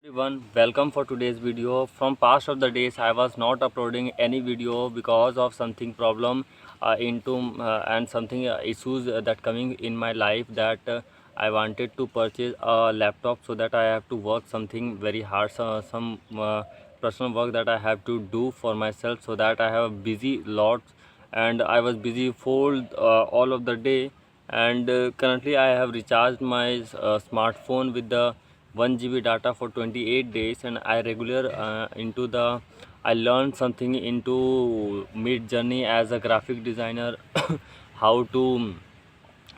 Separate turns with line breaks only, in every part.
Everyone, welcome for today's video. From past of the days, I was not uploading any video because of something problem into and something issues that coming in my life that I wanted to purchase a laptop so that I have to work something very hard, some personal work that I have to do for myself, so that I have busy lots and I was busy full all of the day. And currently I have recharged my smartphone with the 1 GB data for 28 days, and I regular into the I learned something into Mid Journey as a graphic designer, how to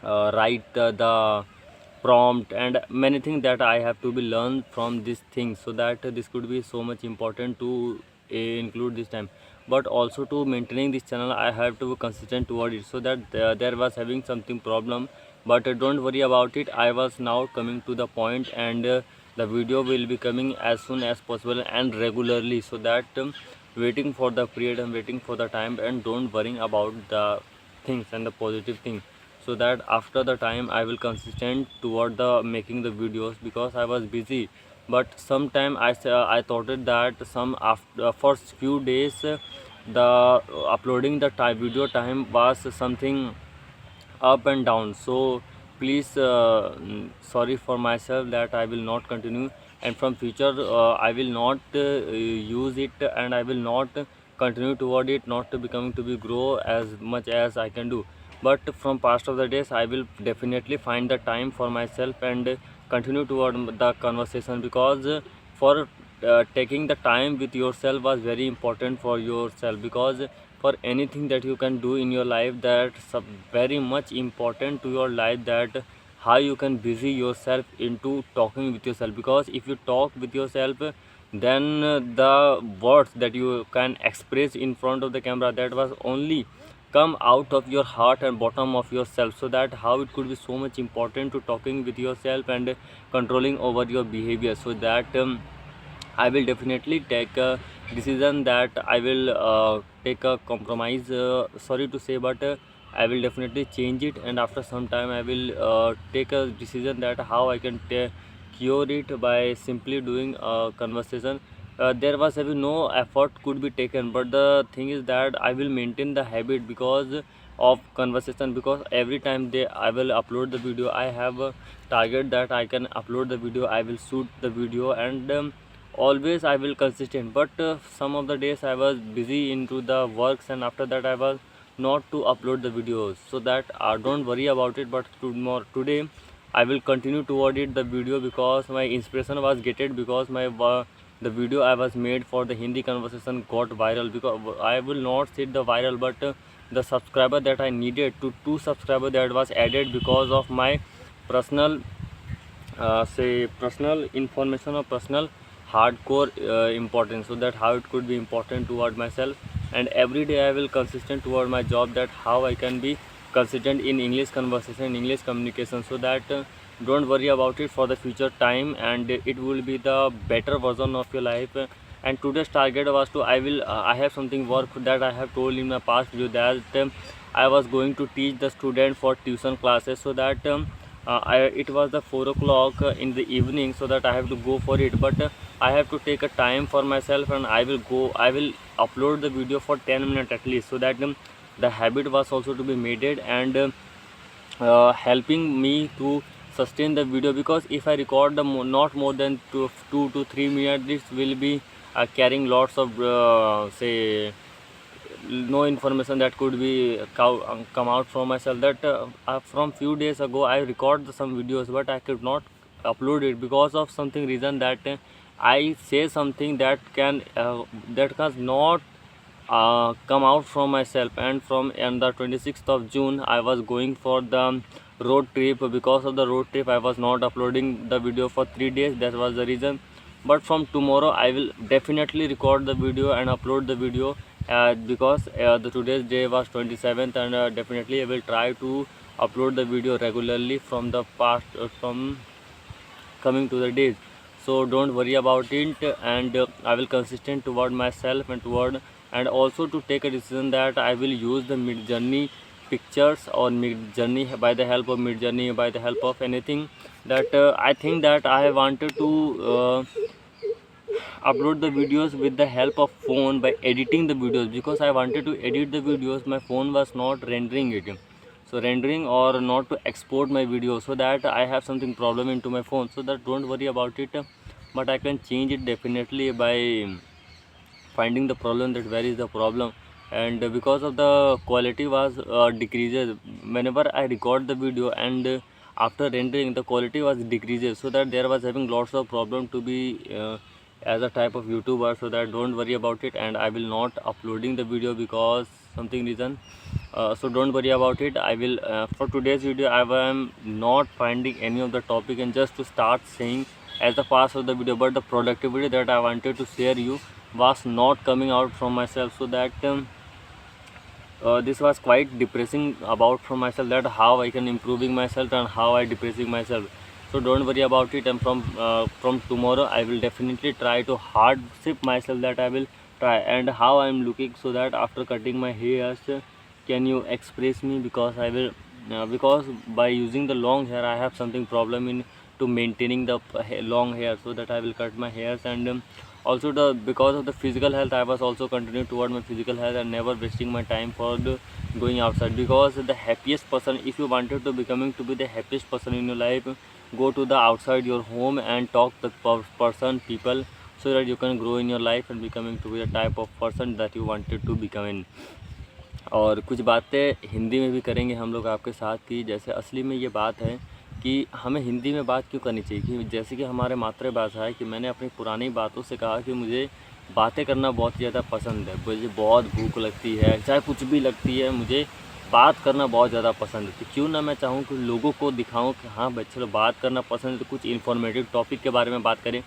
write the prompt and many things that I have to be learned from this thing, so that this could be so much important to include this time. But also to maintaining this channel I have to be consistent toward it, so that there was having something problem. But don't worry about it, I was now coming to the point, and the video will be coming as soon as possible and regularly, so that waiting for the period and waiting for the time, and don't worry about the things and the positive thing, so that after the time I will consistent toward the making the videos, because I was busy. But sometime I thought it that some after first few days the uploading the time video time was something up and down. So please sorry for myself that I will not continue, and from future I will not use it, and I will not continue toward it, not to becoming to be grow as much as I can do. But from past of the days I will definitely find the time for myself and continue toward the conversation, because for taking the time with yourself was very important for yourself, because for anything that you can do in your life, that's very much important to your life, that how you can busy yourself into talking with yourself. Because if you talk with yourself, then the words that you can express in front of the camera, that was only come out of your heart and bottom of yourself, so that how it could be so much important to talking with yourself and controlling over your behavior, so that I will definitely take a decision, that I will take a compromise. Sorry to say, but I will definitely change it. And after some time, I will take a decision that how I can cure it by simply doing a conversation. There was having no effort could be taken, but the thing is that I will maintain the habit because of conversation. Because every time I will upload the video, I have a target that I can upload the video, I will shoot the video, and always I will consistent. But some of the days I was busy into the works, and after that I was not to upload the videos, so that don't worry about it. But today I will continue toward it the video, because my inspiration was getted, because my the video I was made for the Hindi conversation got viral. Because I will not say the viral, but the subscriber that I needed to 2 subscriber that was added because of my personal say personal information or personal hardcore importance, so that how it could be important toward myself. And every day I will consistent toward my job, that how I can be consistent in English conversation, English communication, so that don't worry about it for the future time, and it will be the better version of your life. And today's target was to I have something work that I have told in my past video, that I was going to teach the student for tuition classes, so that it was the 4 o'clock in the evening, so that I have to go for it. But I have to take a time for myself, and I will upload the video for 10 minutes at least, so that the habit was also to be made, and helping me to sustain the video. Because if I record the not more than 2 to 3 minutes, this will be carrying lots of say no information that could be come out from myself. That from few days ago I record some videos, but I could not upload it because of something reason, that I say something that can not come out from myself. And from on the 26th of June I was going for the road trip. Because of the road trip I was not uploading the video for 3 days, that was the reason. But from tomorrow I will definitely record the video and upload the video, because the today's day was 27th, and definitely I will try to upload the video regularly from the past from coming to the days. So don't worry about it, and I will consistent toward myself and toward, and also to take a decision that I will use the Mid Journey pictures or Mid Journey, by the help of Mid Journey, by the help of anything that I think that I wanted to upload the videos with the help of phone by editing the videos, because I wanted to edit the videos. My phone was not rendering it, so rendering or not to export my video, so that I have something problem into my phone. So that don't worry about it, but I can change it definitely by finding the problem, that where is the problem. And because of the quality was decreases whenever I record the video, and after rendering the quality was decreases, so that there was having lots of problem to be as a type of YouTuber. So that don't worry about it, and I will not uploading the video because something reason. So don't worry about it. I will for today's video I am not finding any of the topic, and just to start saying as the past of the video, but the productivity that I wanted to share you was not coming out from myself. So that this was quite depressing about from myself, that how I can improving myself and how I depressing myself. So don't worry about it, and from tomorrow I will definitely try to hardship myself, that I will try. And how I am looking, so that after cutting my hairs, can you express me, because I will because by using the long hair I have something problem in to maintaining the long hair, so that I will cut my hairs. And also the because of the physical health, I was also continuing toward my physical health and never wasting my time for the going outside. Because the happiest person, if you wanted to becoming to be the happiest person in your life, go to the outside your home and talk the person people, so that you can grow in your life and becoming to be the type of person that you wanted to become in. और कुछ बातें हिंदी में भी करेंगे हम लोग आपके साथ की। जैसे असली में ये बात है कि हमें हिंदी में बात क्यों करनी चाहिए, कि जैसे कि हमारे मातृभाषा है, कि मैंने अपनी पुरानी बातों से कहा कि मुझे बातें करना बहुत ज़्यादा पसंद है। मुझे बहुत भूख लगती है, चाहे कुछ भी लगती है, मुझे बात करना बहुत ज़्यादा पसंद है। तो क्यों ना मैं चाहूँ कि लोगों को दिखाऊँ कि हाँ भाई चलो बात करना पसंद है, तो कुछ इन्फॉर्मेटिव टॉपिक के बारे में बात करें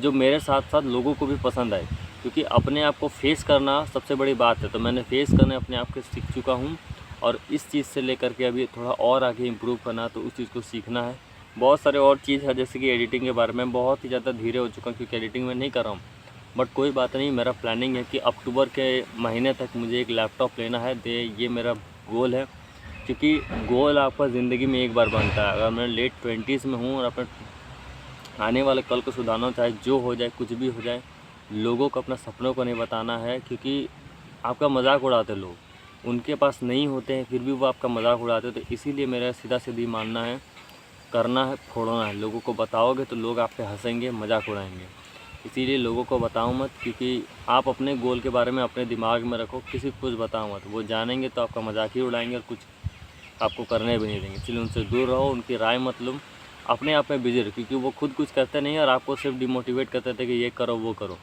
जो मेरे साथ साथ लोगों को भी पसंद आए। क्योंकि अपने आप को फेस करना सबसे बड़ी बात है। तो मैंने फेस करने अपने आप को सीख चुका हूँ, और इस चीज़ से लेकर के अभी थोड़ा और आगे इम्प्रूव करना, तो उस चीज़ को सीखना है। बहुत सारे और चीज़ है, जैसे कि एडिटिंग के बारे में बहुत ही ज़्यादा धीरे हो चुका हूँ, क्योंकि एडिटिंग में नहीं कर रहा हूँ। बट कोई बात नहीं, मेरा प्लानिंग है कि अक्टूबर के महीने तक मुझे एक लैपटॉप लेना है। ये मेरा गोल है, क्योंकि गोल आपका ज़िंदगी में एक बार बनता है। अगर मैं लेट 20s में हूँ और अपने आने वाले कल को सुधारना, चाहे जो हो जाए, कुछ भी हो जाए, लोगों को अपना सपनों को नहीं बताना है। क्योंकि आपका मजाक उड़ाते लोग, उनके पास नहीं होते हैं, फिर भी वो आपका मजाक उड़ाते। तो इसीलिए मेरा सीधा सीधी मानना है, करना है, फोड़ना है। लोगों को बताओगे तो लोग आप पे हंसेंगे, मजाक उड़ाएंगे। इसीलिए लोगों को बताओ मत, क्योंकि आप अपने गोल के बारे में अपने दिमाग में रखो, किसी को कुछ बताओ मत। वो जानेंगे तो आपका मजाक ही उड़ाएंगे और कुछ आपको करने भी नहीं देंगे। इसलिए उनसे दूर रहो, उनकी राय मत लो, अपने आप में बिजी रहो, क्योंकि वो खुद कुछ करते नहीं और आपको सिर्फ डिमोटिवेट करते थे कि ये करो वो करो।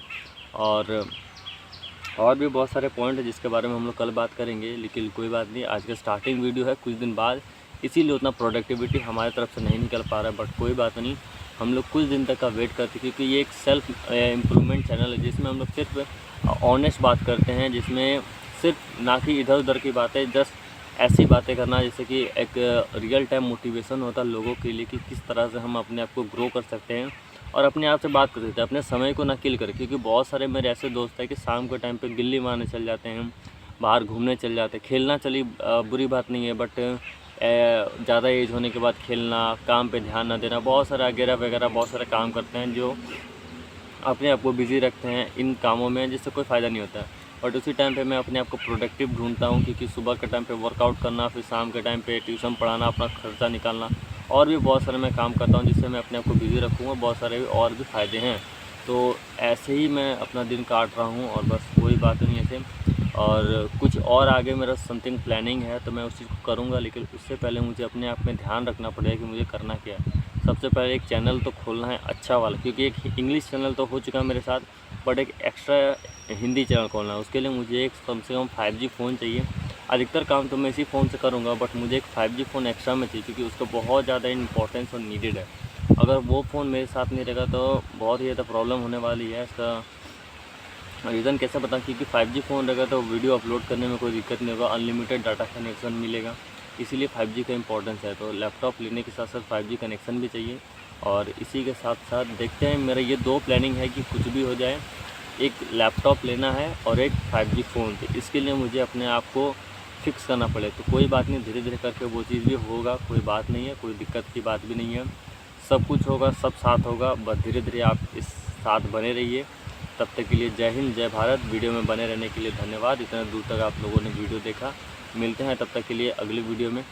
और भी बहुत सारे पॉइंट है जिसके बारे में हम लोग कल बात करेंगे, लेकिन कोई बात नहीं, आज का स्टार्टिंग वीडियो है कुछ दिन बाद, इसीलिए उतना प्रोडक्टिविटी हमारी तरफ से नहीं निकल पा रहा है। बट कोई बात नहीं, हम लोग कुछ दिन तक का वेट करते, क्योंकि ये एक सेल्फ इम्प्रूवमेंट चैनल है, जिसमें हम लोग सिर्फ ऑनेस्ट बात करते हैं, जिसमें सिर्फ ना कि इधर उधर की बातें, जस्ट ऐसी बातें करना जैसे कि एक रियल टाइम मोटिवेशन होता है लोगों के लिए, कि किस तरह से हम अपने आप को ग्रो कर सकते हैं और अपने आप से बात कर सकते हैं, अपने समय को ना किल कर। क्योंकि बहुत सारे मेरे ऐसे दोस्त हैं कि शाम के टाइम पे गिल्ली मारने चल जाते हैं, बाहर घूमने चल जाते हैं। खेलना चली बुरी बात नहीं है, बट ज़्यादा एज होने के बाद खेलना, काम पे ध्यान ना देना, बहुत सारा वगैरह वगैरह बहुत सारे काम करते हैं जो अपने आप को बिज़ी रखते हैं इन कामों में, जिससे कोई फ़ायदा नहीं होता है। बट उसी टाइम पे मैं अपने आप को प्रोडक्टिव ढूंढता हूँ, क्योंकि सुबह के टाइम पे वर्कआउट करना, फिर शाम के टाइम पे ट्यूशन पढ़ाना, अपना खर्चा निकालना, और भी बहुत सारे मैं काम करता हूँ जिससे मैं अपने आप को बिज़ी रखूँगा। बहुत सारे और भी फ़ायदे हैं। तो ऐसे ही मैं अपना दिन काट रहा हूँ, और बस कोई बात नहीं ऐसे। और कुछ और आगे मेरा समथिंग प्लानिंग है, तो मैं उस चीज़ को करूँगा, लेकिन उससे पहले मुझे अपने आप में ध्यान रखना पड़ेगा कि मुझे करना क्या है। सबसे पहले एक चैनल तो खोलना है अच्छा वाला, क्योंकि एक इंग्लिश चैनल तो हो चुका है मेरे साथ, बट एक एक्स्ट्रा हिंदी चैनल खोलना है। उसके लिए मुझे एक कम से कम 5G फ़ोन चाहिए। अधिकतर काम तो मैं इसी फ़ोन से करूँगा, बट मुझे एक 5G फ़ोन एक्स्ट्रा में चाहिए, क्योंकि उसका बहुत ज़्यादा इंपॉर्टेंस और नीडेड है। अगर वो फ़ोन मेरे साथ नहीं रहेगा तो बहुत ही ज़्यादा प्रॉब्लम होने वाली है। इसका रीज़न कैसे बताऊँ, क्योंकि 5G फ़ोन रहेगा तो वीडियो अपलोड करने में कोई दिक्कत नहीं होगा, अनलिमिटेड डाटा कनेक्शन मिलेगा, इसीलिए 5G का इंपॉर्टेंस है। तो लैपटॉप लेने के साथ साथ 5G कनेक्शन भी चाहिए। और इसी के साथ साथ देखते हैं, मेरा ये 2 प्लानिंग है कि कुछ भी हो जाए, एक लैपटॉप लेना है और एक 5G फ़ोन। तो इसके लिए मुझे अपने आप को फिक्स करना पड़े। तो कोई बात नहीं, धीरे धीरे करके वो चीज़ भी होगा, कोई बात नहीं है, कोई दिक्कत की बात भी नहीं है। सब कुछ होगा, सब साथ होगा, बस धीरे धीरे आप इस साथ बने रहिए। तब तक के लिए जय हिंद, जय भारत। वीडियो में बने रहने के लिए धन्यवाद। इतना दूर तक आप लोगों ने वीडियो देखा। मिलते हैं तब तक के लिए अगली वीडियो में।